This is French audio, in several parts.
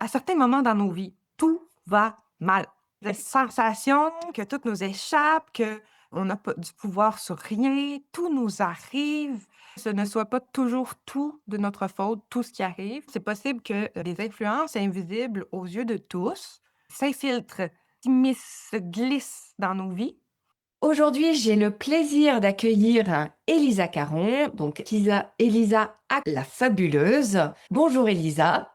À certains moments dans nos vies, tout va mal. La sensation que tout nous échappe, qu'on n'a pas du pouvoir sur rien, tout nous arrive. Ce ne soit pas toujours tout de notre faute, tout ce qui arrive. C'est possible que des influences invisibles aux yeux de tous s'infiltrent, s'immiscent, se glissent dans nos vies. Aujourd'hui, j'ai le plaisir d'accueillir Elisa Caron, donc Elisa la fabuleuse. Bonjour Elisa,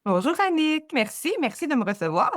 Bonjour Annick, merci de me recevoir.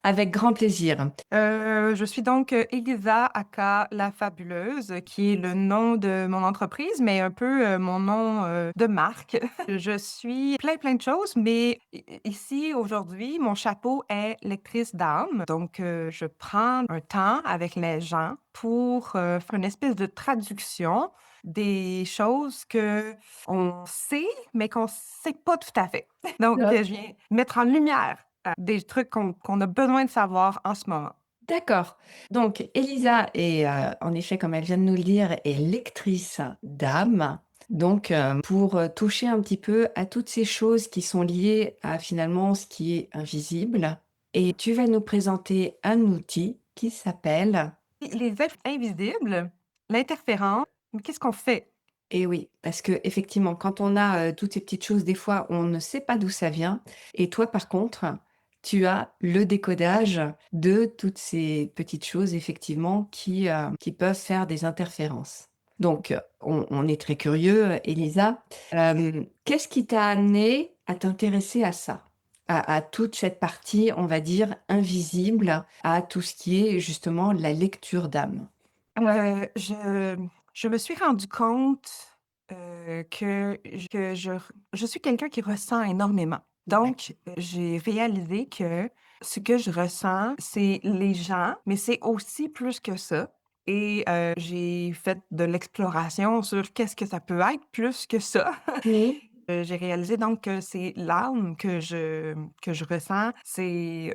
avec grand plaisir. Je suis donc Elisa aka La Fabuleuse, qui est le nom de mon entreprise, mais un peu mon nom de marque. Je suis plein de choses, mais ici, aujourd'hui, mon chapeau est lectrice d'âme. Donc, je prends un temps avec les gens pour faire une espèce de traduction des choses que on sait, mais qu'on sait pas tout à fait. Donc, Top. je viens mettre en lumière des trucs qu'on a besoin de savoir en ce moment. D'accord. Donc Elisa est, en effet, comme elle vient de nous le dire, est lectrice d'âme. Donc, pour toucher un petit peu à toutes ces choses qui sont liées à finalement ce qui est invisible. Et tu vas nous présenter un outil qui s'appelle. Les œuvres invisibles, l'interférence, mais qu'est-ce qu'on fait? Et oui, parce que effectivement, quand on a, toutes ces petites choses, des fois, on ne sait pas d'où ça vient et toi, par contre, tu as le décodage de toutes ces petites choses, effectivement, qui peuvent faire des interférences. Donc, on est très curieux, Elisa. Qu'est-ce qui t'a amené à t'intéresser à ça? À toute cette partie, on va dire, invisible, à tout ce qui est justement la lecture d'âme? Heu, je je me suis rendu compte, que je suis quelqu'un qui ressent énormément. Donc, j'ai réalisé que ce que je ressens, c'est les gens, mais c'est aussi plus que ça et j'ai fait de l'exploration sur qu'est-ce que ça peut être plus que ça. Oui. J'ai réalisé donc que c'est l'âme que je ressens, c'est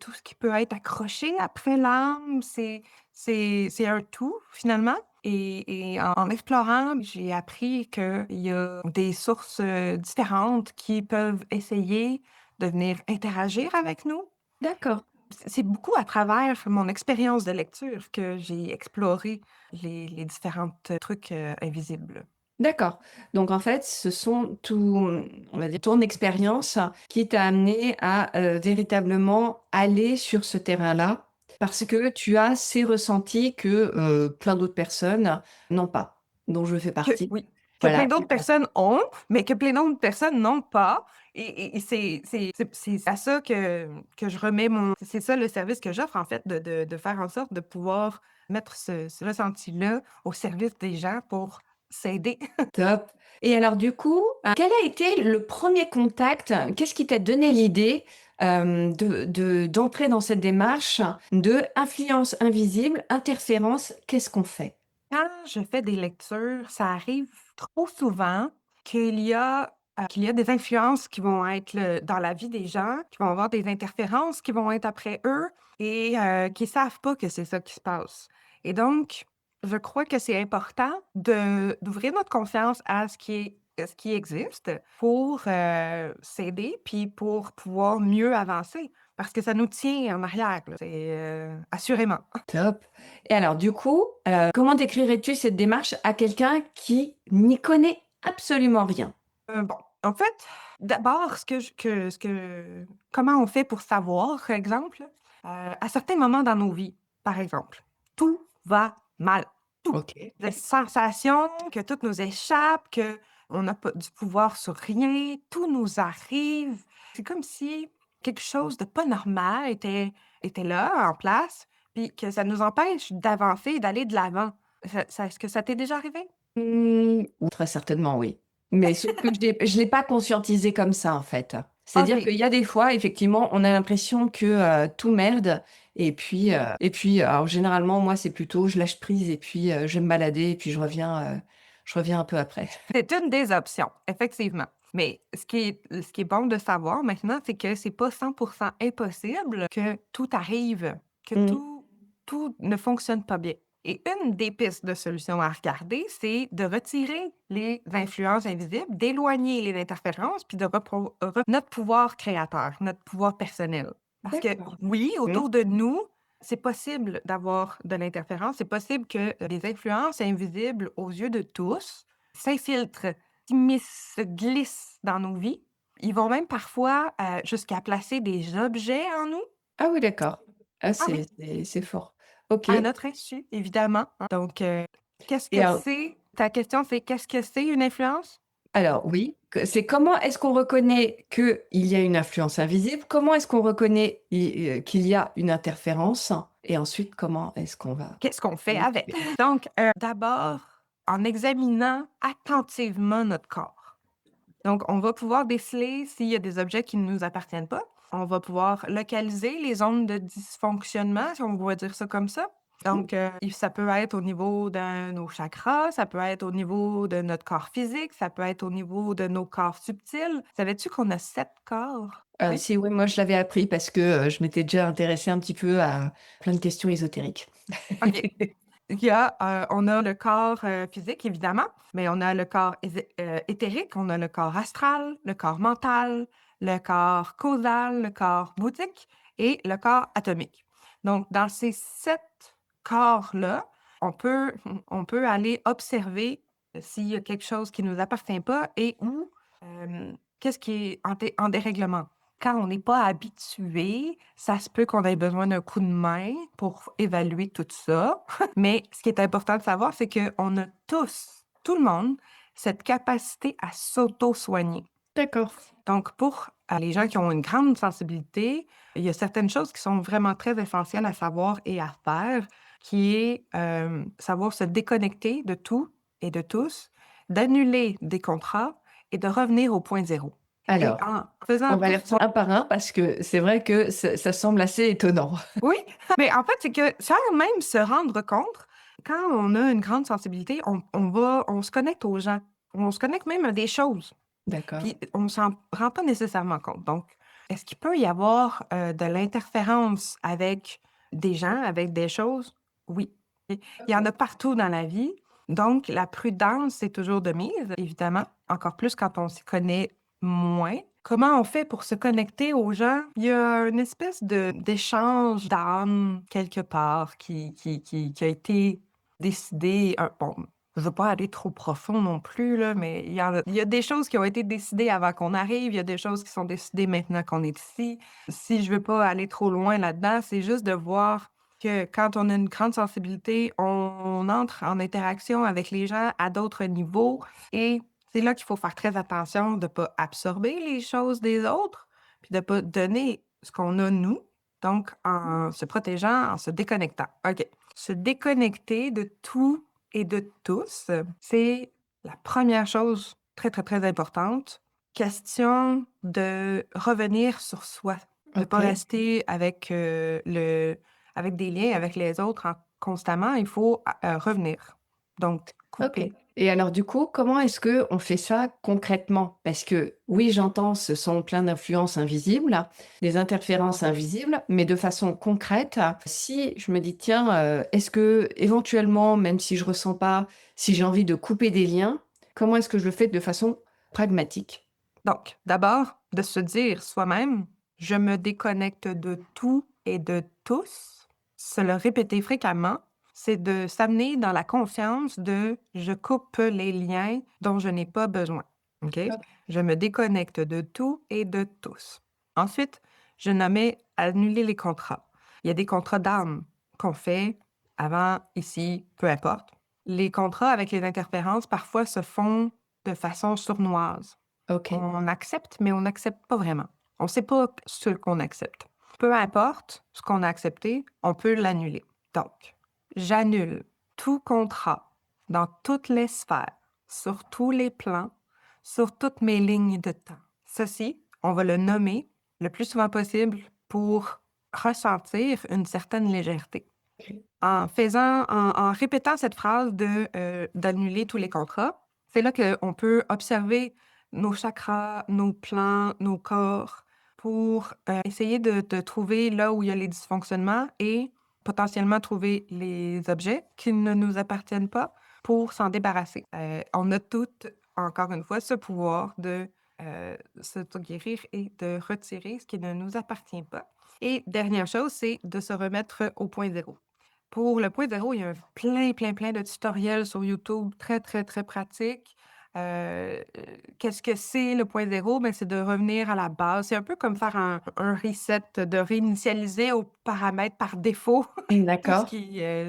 tout ce qui peut être accroché après l'âme, c'est un tout finalement et en explorant, j'ai appris qu'il y a des sources, différentes qui peuvent essayer de venir interagir avec nous. D'accord. C'est beaucoup à travers mon expérience de lecture que j'ai exploré les différentes trucs, invisibles. D'accord. Donc en fait, ce sont on va dire ton expérience qui t'a amené à, véritablement aller sur ce terrain-là, parce que tu as ces ressentis que, plein d'autres personnes n'ont pas, dont je fais Que partie. oui, que plein Voilà. d'autres personnes ont, mais que plein d'autres personnes n'ont pas et c'est à ça que je remets mon c'est ça le service que j'offre en fait, de faire en sorte de pouvoir mettre ce ressenti-là au service des gens pour s'aider. Top. Et alors du coup, quel a été le premier contact? Qu'est-ce qui t'a donné l'idée, d'entrer dans cette démarche de influence invisible, interférence, qu'est-ce qu'on fait? Quand je fais des lectures, ça arrive trop souvent qu'il y a des influences qui vont être dans la vie des gens, qui vont avoir des interférences qui vont être après eux et qui savent pas que c'est ça qui se passe. Et donc, je crois que c'est important d'ouvrir notre conscience à ce qui existe pour, s'aider puis pour pouvoir mieux avancer parce que ça nous tient en arrière, là, c'est, assurément. Top. Et alors du coup, comment décrirais-tu cette démarche à quelqu'un qui n'y connaît absolument rien? Bon, en fait, d'abord, ce que comment on fait pour savoir, par exemple, à certains moments dans nos vies, par exemple, tout va mal, tout. OK. La sensation que tout nous échappe, qu'on n'a pas du pouvoir sur rien, tout nous arrive. C'est comme si quelque chose de pas normal était là, en place, puis que ça nous empêche d'avancer et d'aller de l'avant. Est-ce que ça t'est déjà arrivé? Mmh, très certainement oui. Mais sauf que je l'ai pas conscientisé comme ça en fait. C'est-à-dire OK. qu'il y a des fois effectivement, on a l'impression que, tout merde et puis alors généralement moi c'est plutôt je lâche prise et puis, je vais me balader et puis je reviens un peu après. C'est une des options, effectivement. Mais ce qui est bon de savoir maintenant, c'est que c'est pas 100 impossible que tout arrive, que Mmh. tout ne fonctionne pas bien. Et une des pistes de solution à regarder, c'est de retirer les influences invisibles, d'éloigner les interférences, puis de notre pouvoir créateur, notre pouvoir personnel. Parce que D'accord. oui, Mmh. autour de nous, c'est possible d'avoir de l'interférence. C'est possible que des influences invisibles aux yeux de tous s'infiltrent, s'immiscent, se glissent dans nos vies. Ils vont même parfois jusqu'à placer des objets en nous. Ah oui, d'accord. Ah, Ah oui, c'est fort. OK. à notre insu, évidemment. Donc, qu'est-ce Et que alors c'est? Ta question, c'est qu'est-ce que c'est une influence? alors oui, que c'est comment est-ce qu'on reconnaît qu'il y a une influence invisible? Comment est-ce qu'on reconnaît qu'il y a une interférence? Et ensuite, comment est-ce qu'on va Qu'est-ce qu'on fait s'en avec? occuper? Donc, d'abord, en examinant attentivement notre corps. Donc, on va pouvoir déceler s'il y a des objets qui ne nous appartiennent pas. On va pouvoir localiser les zones de dysfonctionnement, si on va dire ça comme ça. Donc, ça peut être au niveau de nos chakras, ça peut être au niveau de notre corps physique, ça peut être au niveau de nos corps subtils. Savais-tu qu'on a 7 corps? Oui? Si, oui, moi je l'avais appris parce que, je m'étais déjà intéressée un petit peu à plein de questions ésotériques. OK. On a le corps, physique évidemment, mais on a le corps éthérique, on a le corps astral, le corps mental, le corps causal, le corps bouddhique et le corps atomique. Donc dans ces 7 corps-là, on peut on peut aller observer s'il y a quelque chose qui nous appartient pas et ou, qu'est-ce qui est en dérèglement. Quand on n'est pas habitué, ça se peut qu'on ait besoin d'un coup de main pour évaluer tout ça. Mais ce qui est important de savoir, c'est qu'on a tous, tout le monde, cette capacité à s'auto-soigner. D'accord. Donc, pour les gens qui ont une grande sensibilité, il y a certaines choses qui sont vraiment très essentielles à savoir et à faire, qui est savoir se déconnecter de tout et de tous, d'annuler des contrats et de revenir au point zéro. Et Alors, en faisant on va tout les reprendre un par un parce que c'est vrai que ça semble assez étonnant. oui, mais en fait, c'est que sans même se rendre compte, quand on a une grande sensibilité, on se connecte aux gens. On se connecte même à des choses, D'accord. puis on s'en rend pas nécessairement compte. Donc, est-ce qu'il peut y avoir, de l'interférence avec des gens, avec des choses? Oui. Il y en a partout dans la vie. Donc, la prudence, c'est toujours de mise, évidemment, encore plus quand on s'y connaît moins. Comment on fait pour se connecter aux gens? Il y a une espèce d'échange d'âme quelque part qui a été décidé. Bon, je ne veux pas aller trop profond non plus, là, mais il y a des choses qui ont été décidées avant qu'on arrive, il y a des choses qui sont décidées maintenant qu'on est ici. Si je veux pas aller trop loin là-dedans, c'est juste de voir que quand on a une grande sensibilité, on entre en interaction avec les gens à d'autres niveaux et c'est là qu'il faut faire très attention de ne pas absorber les choses des autres, puis de ne pas donner ce qu'on a nous, donc en se protégeant, en se déconnectant. OK. Se déconnecter de tout et de tous, c'est la première chose très, très, très importante. Question de revenir sur soi, de pas OK. rester avec, avec des liens avec les autres constamment. Il faut revenir. Donc, OK. couper. Et alors du coup, comment est-ce qu'on fait ça concrètement? Parce que oui, j'entends, ce sont plein d'influences invisibles, des interférences invisibles, mais de façon concrète, si je me dis: «Tiens, est-ce que éventuellement, même si je ressens pas, si j'ai envie de couper des liens, comment est-ce que je le fais de façon pragmatique?» Donc, d'abord, de se dire soi-même: «Je me déconnecte de tout et de tous». Se le répéter fréquemment, c'est de s'amener dans la conscience de: «Je coupe les liens dont je n'ai pas besoin». OK? OK. Je me déconnecte de tout et de tous. Ensuite, je nommais annuler les contrats. Il y a des contrats d'âme qu'on fait avant, ici, peu importe. Les contrats avec les interférences, parfois, se font de façon sournoise. OK. On accepte, mais on n'accepte pas vraiment. On ne sait pas ce qu'on accepte. Peu importe ce qu'on a accepté, on peut l'annuler. Donc, j'annule tout contrat dans toutes les sphères, sur tous les plans, sur toutes mes lignes de temps. Ceci, on va le nommer le plus souvent possible pour ressentir une certaine légèreté. OK. En répétant cette phrase d'annuler tous les contrats, c'est là qu'on peut observer nos chakras, nos plans, nos corps pour essayer de trouver là où il y a les dysfonctionnements et potentiellement trouver les objets qui ne nous appartiennent pas pour s'en débarrasser. On a toutes, encore une fois, ce pouvoir de s'auto-guérir et de retirer ce qui ne nous appartient pas. Et dernière chose, c'est de se remettre au point zéro. Pour le point zéro, il y a plein de tutoriels sur YouTube très, très, très pratiques. Qu'est-ce que c'est le point zéro? Ben, c'est de revenir à la base. C'est un peu comme faire un reset, de réinitialiser aux paramètres par défaut D'accord.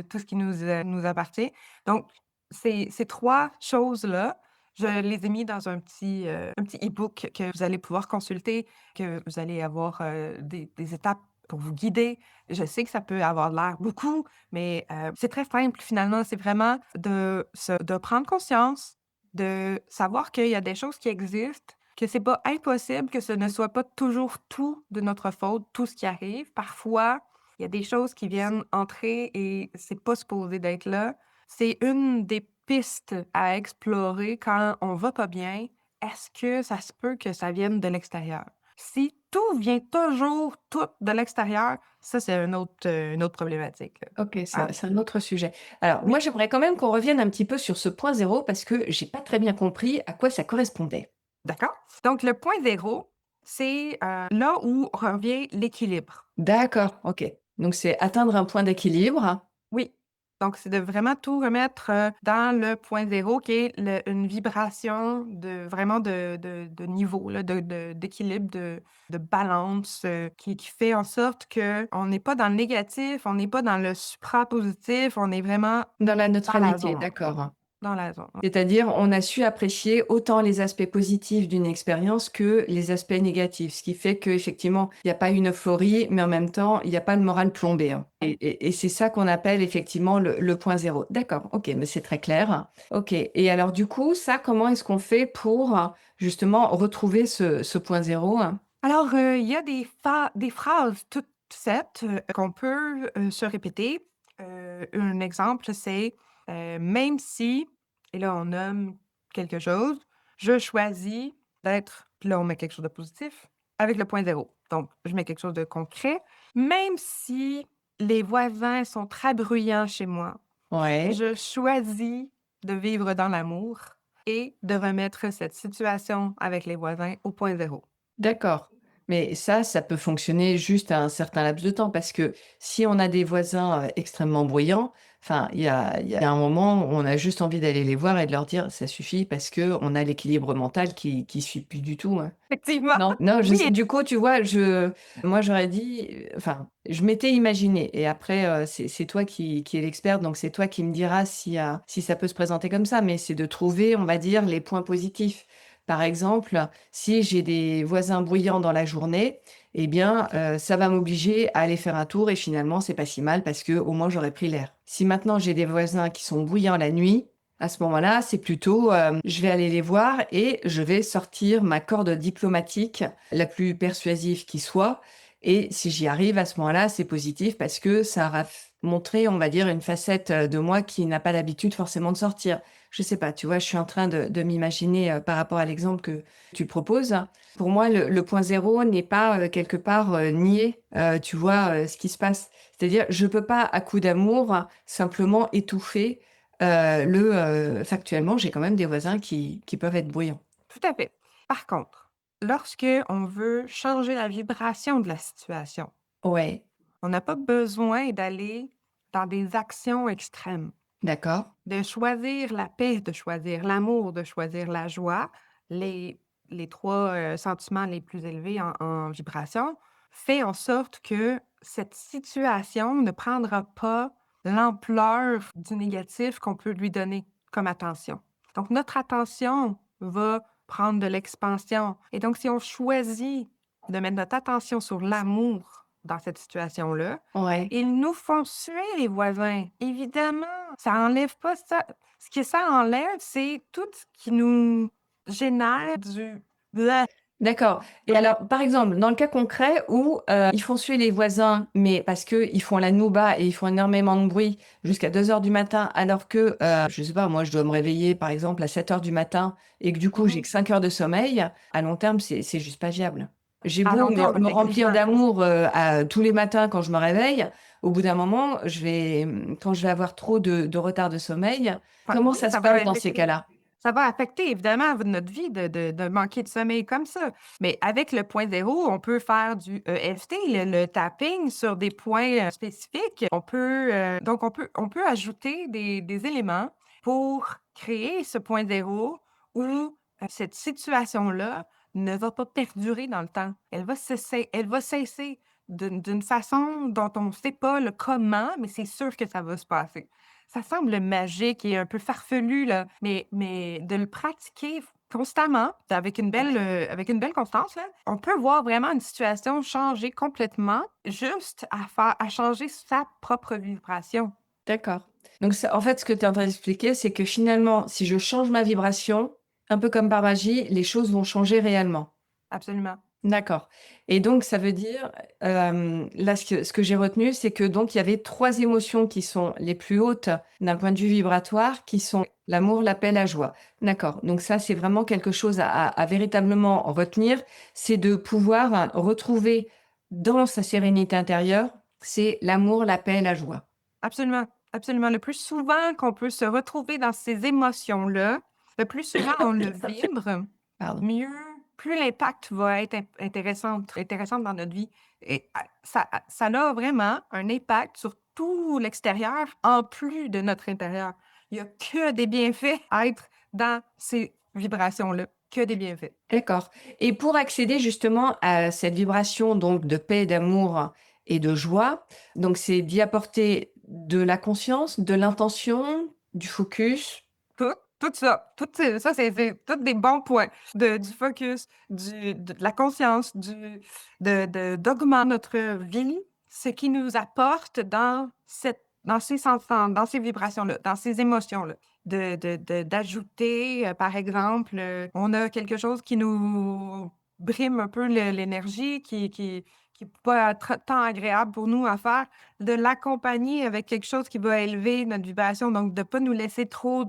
tout ce qui nous appartient. Donc, ces 3 choses-là, je les ai mis dans un petit e-book que vous allez pouvoir consulter, que vous allez avoir, des étapes pour vous guider. Je sais que ça peut avoir l'air beaucoup, mais c'est très simple finalement. C'est vraiment de prendre conscience, de savoir qu'il y a des choses qui existent, que c'est pas impossible que ce ne soit pas toujours tout de notre faute, tout ce qui arrive. Parfois, il y a des choses qui viennent entrer et c'est pas supposé d'être là. C'est une des pistes à explorer quand on va pas bien. Est-ce que ça se peut que ça vienne de l'extérieur? Si tout vient toujours tout de l'extérieur, ça, c'est une autre problématique, là. OK, Ah, c'est un autre sujet. Alors moi, oui, j'aimerais quand même qu'on revienne un petit peu sur ce point zéro parce que j'ai pas très bien compris à quoi ça correspondait. d'accord. Donc le point zéro, c'est, là où revient l'équilibre. D'accord, OK. Donc c'est atteindre un point d'équilibre. Oui, donc c'est de vraiment tout remettre, dans le point zéro qui est une vibration de vraiment de niveau là, d'équilibre, de balance, qui fait en sorte qu'on n'est pas dans le négatif, on n'est pas dans le supra-positif, on est vraiment Dans la dans la neutralité, zone, d'accord. dans la zone, ouais. C'est-à-dire, on a su apprécier autant les aspects positifs d'une expérience que les aspects négatifs. Ce qui fait qu'effectivement, il n'y a pas une euphorie, mais en même temps, il n'y a pas le moral plombé, hein. Et c'est ça qu'on appelle effectivement le point zéro. D'accord, ok, mais c'est très clair. Ok, et alors du coup, ça, comment est-ce qu'on fait pour justement retrouver ce point zéro, hein? Alors, il y a des phrases toutes faites, qu'on peut, se répéter. Un exemple, c'est, «Même si» et là, on nomme quelque chose. «Je choisis d'être» puis là, on met quelque chose de positif avec le point zéro. Donc, je mets quelque chose de concret. «Même si les voisins sont très bruyants chez moi, Ouais. je choisis de vivre dans l'amour et de remettre cette situation avec les voisins au point zéro». D'accord. Mais ça peut fonctionner juste à un certain laps de temps parce que si on a des voisins, extrêmement bruyants, enfin, il y a un moment où on a juste envie d'aller les voir et de leur dire: «Ça suffit» parce qu'on a l'équilibre mental qui suit plus du tout, hein. Effectivement. Non? Non, je Oui. sais du coup, tu vois, moi, j'aurais dit, enfin, je m'étais imaginé et après, c'est toi qui es l'experte, donc c'est toi qui me diras si ça peut se présenter comme ça, mais c'est de trouver, on va dire, les points positifs. Par exemple, si j'ai des voisins bruyants dans la journée, eh bien, ça va m'obliger à aller faire un tour et finalement, c'est pas si mal parce que au moins j'aurais pris l'air. Si maintenant j'ai des voisins qui sont bruyants la nuit, à ce moment-là, c'est plutôt, je vais aller les voir et je vais sortir ma corde diplomatique la plus persuasive qui soit et si j'y arrive, à ce moment-là, c'est positif parce que ça aura f montré, on va dire, une facette, de moi qui n'a pas l'habitude forcément de sortir. Je sais pas, tu vois? Je suis en train de m'imaginer, par rapport à l'exemple que tu proposes. Pour moi, le point zéro n'est pas, quelque part, nier, tu vois, ce qui se passe. C'est-à-dire, je peux pas, à coup d'amour, simplement étouffer factuellement, j'ai quand même des voisins qui peuvent être bruyants. Tout à fait. Par contre, lorsque on veut changer la vibration de la situation, Ouais, on n'a pas besoin d'aller dans des actions extrêmes. d'accord. De choisir la paix, de choisir l'amour, de choisir la joie, les les 3 sentiments les plus élevés en vibration, fait en sorte que cette situation ne prendra pas l'ampleur du négatif qu'on peut lui donner comme attention. Donc notre attention va prendre de l'expansion et donc si on choisit de mettre notre attention sur l'amour dans cette situation-là, Ouais. ils nous font suer les voisins. Évidemment, ça enlève pas ça. Ce que ça enlève, c'est tout ce qui nous génère du bleh. D'accord et alors, par exemple, dans le cas concret où, ils font suer les voisins, mais parce qu'ils font la nouba et ils font énormément de bruit jusqu'à 2 heures du matin alors que, je sais pas, moi, je dois me réveiller, par exemple, à 7 heures du matin et que du coup, j'ai Mmh. que 5 heures de sommeil, à long terme, c'est juste pas viable. J'ai À beau long terme, me remplir effectivement. d'amour, tous les matins quand je me réveille, au bout d'un moment, quand je vais avoir trop de retard de sommeil, Enfin, comment oui, ça se passe dans ces cas-là? ça va affecter évidemment notre vie de manquer de sommeil comme ça. Mais avec le point zéro, on peut faire du EFT, le tapping sur des points, spécifiques. On peut ajouter des éléments pour créer ce point zéro où, cette situation-là ne va pas perdurer dans le temps. Elle va cesser d'une façon dont on ne sait pas le comment, mais c'est sûr que ça va se passer. Ça semble magique et un peu farfelu, là, mais de le pratiquer constamment, avec une belle constance, là, on peut voir vraiment une situation changer complètement juste à changer sa propre vibration. D'accord. Donc ça en fait, ce que tu es en train d'expliquer, c'est que finalement, si je change ma vibration, un peu comme par magie, les choses vont changer réellement? Absolument. D'accord et donc ça veut dire, là, ce que j'ai retenu, c'est que donc il y avait 3 émotions qui sont les plus hautes d'un point de vue vibratoire, qui sont l'amour, la paix, la joie. D'accord, donc ça, c'est vraiment quelque chose à véritablement retenir, c'est de pouvoir retrouver dans sa sérénité intérieure, c'est l'amour, la paix, la joie. Absolument, absolument. Le plus souvent qu'on peut se retrouver dans ces émotions-là, le plus souvent on le vibre, Pardon. mieux plus l'impact va être intéressante dans notre vie et ça a vraiment un impact sur tout l'extérieur en plus de notre intérieur. Il y a que des bienfaits à être dans ces vibrations-là, que des bienfaits. D'accord et pour accéder justement à cette vibration donc de paix, d'amour et de joie, donc c'est d'y apporter de la conscience, de l'intention, du focus? Tout ça, ça, c'est tous des bons points du focus, de la conscience, d'augmenter notre vie, ce qui nous apporte dans ces sensations, dans ces vibrations-là, dans ces émotions-là. D'ajouter, par exemple, on a quelque chose qui nous brime un peu l'énergie, qui est pas tant agréable pour nous à faire, de l'accompagner avec quelque chose qui va élever notre vibration, donc de pas nous laisser trop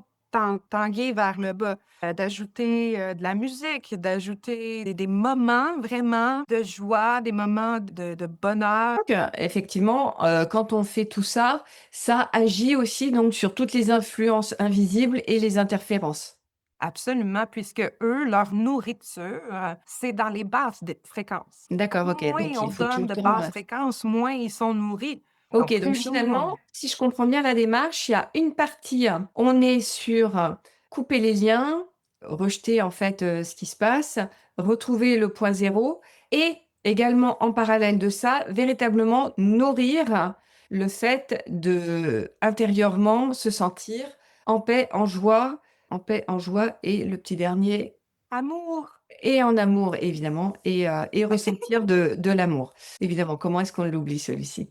tanguer vers le bas, d'ajouter, de la musique, d'ajouter des moments vraiment de joie, des moments de bonheur. Donc effectivement, quand on fait tout ça, ça agit aussi donc sur toutes les influences invisibles et les interférences? Absolument, puisque eux, leur nourriture, c'est dans les basses fréquences. D'accord, OK, Moins donc on il faut tout donne le de temps, basses fréquences, moins ils sont nourris. OK, Donc donc toujours finalement, si je comprends bien la démarche, il y a une partie, on est sur, couper les liens, rejeter en fait, ce qui se passe, retrouver le point zéro et également en parallèle de ça, véritablement nourrir le fait de, intérieurement, se sentir en paix, en joie et le petit dernier amour. et en amour évidemment et ressentir de l'amour. Évidemment, comment est-ce qu'on l'oublie celui-ci?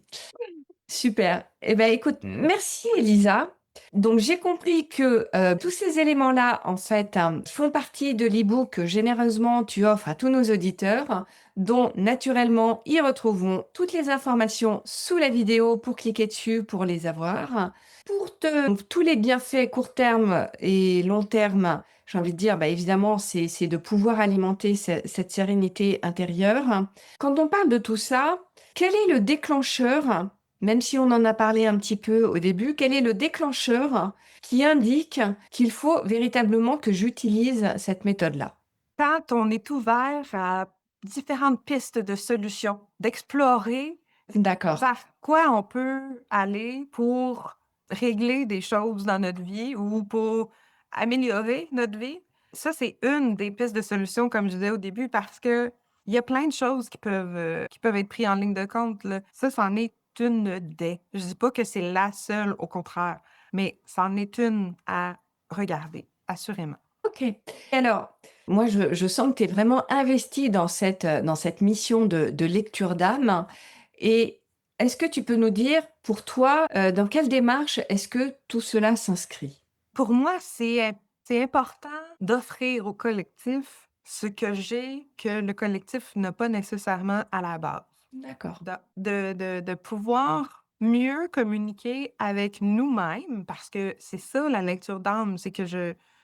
Super. Eh ben, écoute, merci Elisa. Donc j'ai compris que, tous ces éléments-là, en fait, font partie de l'e-book que généreusement tu offres à tous nos auditeurs, dont naturellement, ils retrouveront toutes les informations sous la vidéo pour cliquer dessus pour les avoir. Pour te tous les bienfaits court terme et long terme, j'ai envie de dire, bah, évidemment, c'est de pouvoir alimenter cette sérénité intérieure. Quand on parle de tout ça, quel est le déclencheur même si on en a parlé un petit peu au début, quel est le déclencheur qui indique qu'il faut véritablement que j'utilise cette méthode-là? Quand on est ouvert à différentes pistes de solutions, d'explorer D'accord, vers quoi on peut aller pour régler des choses dans notre vie ou pour améliorer notre vie. Ça, c'est une des pistes de solution, comme je disais au début, parce que il y a plein de choses qui peuvent être prises en ligne de compte, là. Ça, c'en est une des. Je dis pas que c'est la seule, au contraire, mais c'en est une à regarder, assurément. OK. Et alors, moi je sens que tu es vraiment investie dans cette mission de lecture d'âme et est-ce que tu peux nous dire pour toi, dans quelle démarche est-ce que tout cela s'inscrit? Pour moi, c'est important d'offrir au collectif ce que j'ai, que le collectif n'a pas nécessairement à la base. D'accord. De pouvoir mieux communiquer avec nous-mêmes, parce que c'est ça la lecture d'âme, c'est que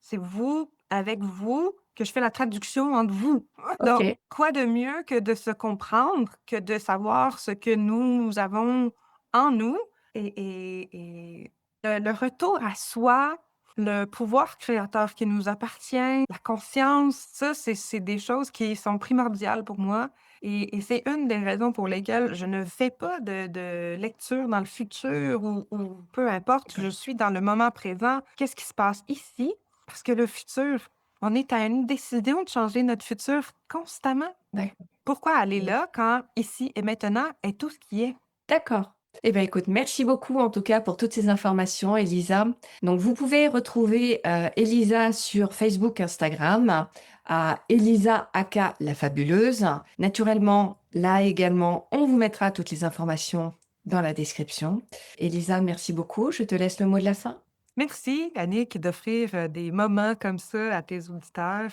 c'est vous, avec vous, que je fais la traduction entre vous. Donc, OK, quoi de mieux que de se comprendre, que de savoir ce que nous avons en nous et le retour à soi, le pouvoir créateur qui nous appartient, la conscience, ça, c'est des choses qui sont primordiales pour moi et c'est une des raisons pour lesquelles je ne fais pas de lecture dans le futur ou peu importe, je suis dans le moment présent. Qu'est-ce qui se passe ici? Parce que le futur, on est à une décision de changer notre futur constamment. d'accord. Pourquoi aller là quand ici et maintenant est tout ce qui est? D'accord. Eh bien, écoute, merci beaucoup en tout cas pour toutes ces informations, Elisa. Donc, vous pouvez retrouver Elisa sur Facebook, Instagram, à Elisa aka la fabuleuse. Naturellement, là également, on vous mettra toutes les informations dans la description. Elisa, merci beaucoup. Je te laisse le mot de la fin. Merci, Annick, d'offrir, des moments comme ça à tes auditeurs,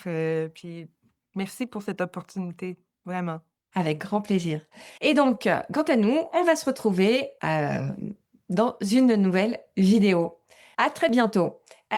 puis merci pour cette opportunité, vraiment. Avec grand plaisir. Et donc, quant à nous, on va se retrouver dans une nouvelle vidéo. À très bientôt.